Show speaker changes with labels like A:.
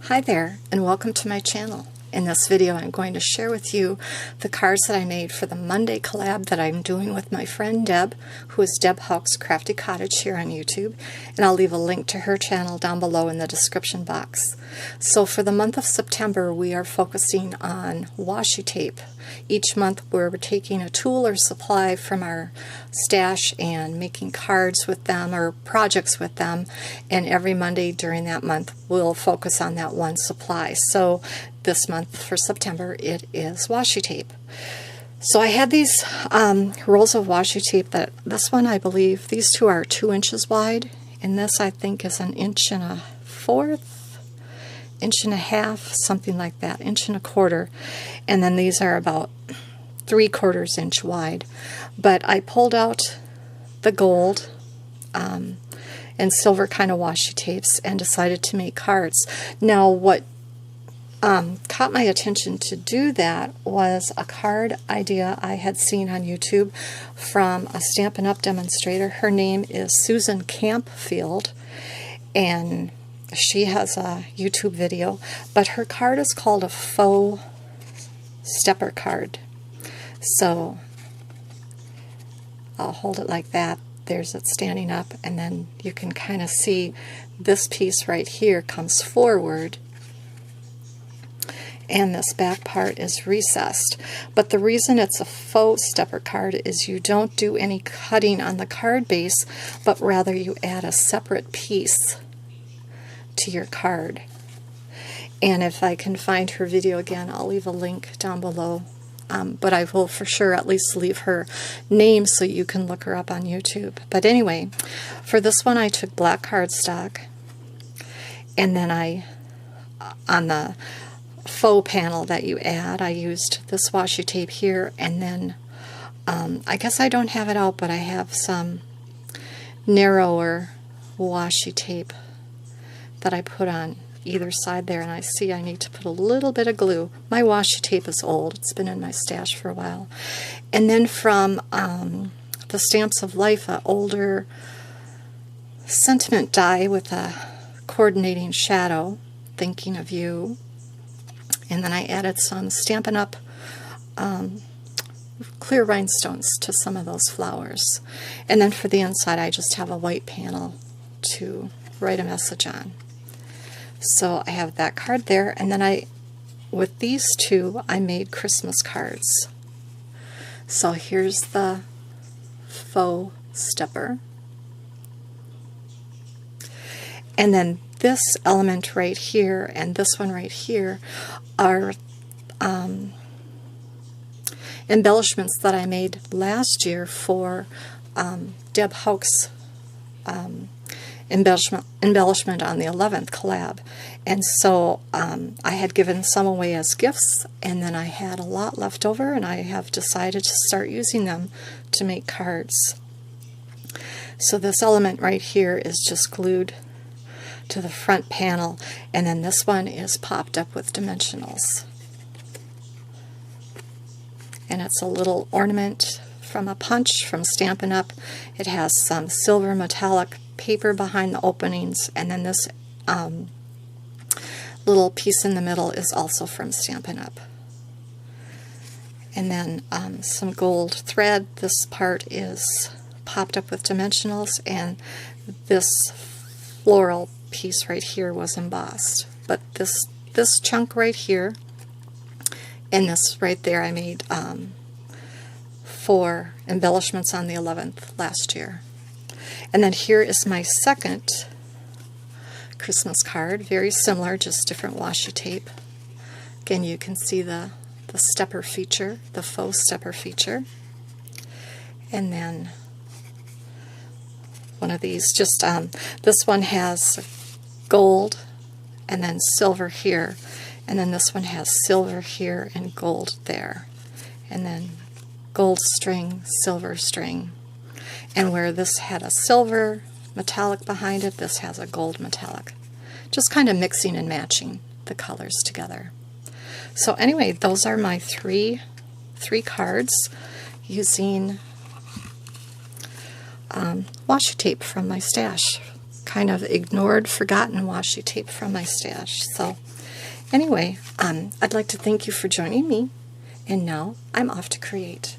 A: Hi there, and welcome to my channel. In this video I'm going to share with you the cards that I made for the Monday collab that I'm doing with my friend Deb, who is Deb Houck's Crafty Cottage here on YouTube, and I'll leave a link to her channel down below in the description box. So for the month of September we are focusing on washi tape. Each month we're taking a tool or supply from our stash and making cards with them or projects with them, and every Monday during that month we'll focus on that one supply. So this month for September it is washi tape. So I had these rolls of washi tape. That this one, I believe, these two are 2 inches wide, and this I think is 1 1/4 inch, 1.5 inches, something like that, 1.25 inches, and then these are about 3/4 inch wide. But I pulled out the gold and silver kind of washi tapes and decided to make cards. Now what caught my attention to do that was a card idea I had seen on YouTube from a Stampin' Up! Demonstrator. Her name is Susan Campfield, and she has a YouTube video, but her card is called a faux stepper card. So I'll hold it like that. There's it standing up, and then you can kind of see this piece right here comes forward, and this back part is recessed. But the reason it's a faux stepper card is you don't do any cutting on the card base, but rather you add a separate piece to your card. And if I can find her video again, I'll leave a link down below. But I will for sure at least leave her name so you can look her up on YouTube. But anyway, for this one I took black cardstock, and then on the faux panel that you add, I used this washi tape here, and then I guess I don't have it out, but I have some narrower washi tape that I put on either side there, and I see I need to put a little bit of glue. My washi tape is old. It's been in my stash for a while. And then from the Stamps of Life, an older sentiment die with a coordinating shadow, Thinking of You. And then I added some Stampin' Up! Clear rhinestones to some of those flowers. And then for the inside I just have a white panel to write a message on. So I have that card there, and then with these two I made Christmas cards. So here's the faux stepper, and then this element right here and this one right here are embellishments that I made last year for Deb Houck's embellishment on the 11th collab. And so I had given some away as gifts, and then I had a lot left over, and I have decided to start using them to make cards. So this element right here is just glued to the front panel, and then this one is popped up with dimensionals. And it's a little ornament from a punch from Stampin' Up! It has some silver metallic paper behind the openings, and then this little piece in the middle is also from Stampin' Up! And then some gold thread. This part is popped up with dimensionals, and this floral piece right here was embossed. But this chunk right here and this right there I made for embellishments on the 11th last year. And then here is my second Christmas card, very similar, just different washi tape. Again, you can see the stepper feature, the faux stepper feature. And then one of these, just this one has gold and then silver here, and then this one has silver here and gold there, and then gold string, silver string. And where this had a silver metallic behind it, this has a gold metallic. Just kind of mixing and matching the colors together. So anyway, those are my three cards using washi tape from my stash kind of ignored, forgotten washi tape from my stash. So anyway, I'd like to thank you for joining me, and now I'm off to create.